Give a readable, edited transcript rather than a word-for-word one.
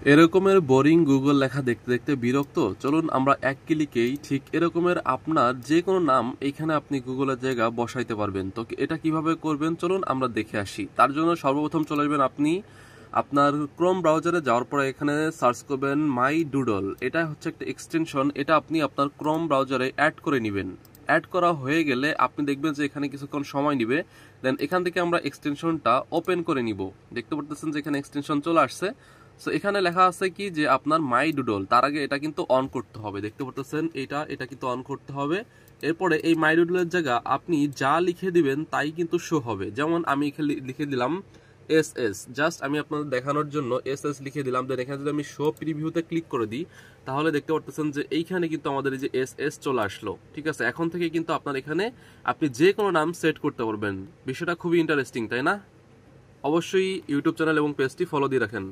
এরকমের boring Google লেখা দেখতে দেখতে বিরক্ত? চলুন আমরা এক ক্লিকেই ঠিক এরকমের আপনার যে কোনো নাম এইখানে আপনি গুগলের জায়গা বসাইতে পারবেন। তো এটা কিভাবে করবেন চলুন আমরা দেখে আসি। তার জন্য সর্বপ্রথম চলে আসবেন আপনি আপনার ক্রোম ব্রাউজারে, যাওয়ার পরে এখানে সার্চ করবেন মাই ডুডল। এটা হচ্ছে একটা এক্সটেনশন, এটা আপনি আপনার ক্রোম ব্রাউজারে অ্যাড করে নেবেন। অ্যাড করা হয়ে গেলে আপনি দেখবেন যে এখানে কিছুক্ষণ সময় নিবে, দেন এখান থেকে আমরা এক্সটেনশনটা ওপেন করে নিব। দেখতে পারতেছেন যে এখানে এক্সটেনশন চলে আসছে। সো এখানে লেখা আছে কি যে আপনার মাই ডুডল, তার আগে এটা কিন্তু অন করতে হবে। দেখতে পারতেছেন এটা কিন্তু অন করতে হবে। এরপরে এই মাই ডুডলের জায়গা আপনি যা লিখে দিবেন তাই কিন্তু শো হবে। যেমন আমি লিখে দিলাম এস এস, জাস্ট আমি আপনাদের দেখানোর জন্য এস এস লিখে দিলাম। দেন এখানে যদি আমি শো প্রিভিউতে ক্লিক করে দিই তাহলে দেখতে পারতেছেন যে এইখানে কিন্তু আমাদের এই যে এস এস চলে আসলো। ঠিক আছে, এখন থেকে কিন্তু আপনার এখানে আপনি যে কোনো নাম সেট করতে পারবেন। বিষয়টা খুবই ইন্টারেস্টিং, তাই না? অবশ্যই ইউটিউব চ্যানেল এবং পেজটি ফলো দিয়ে রাখেন।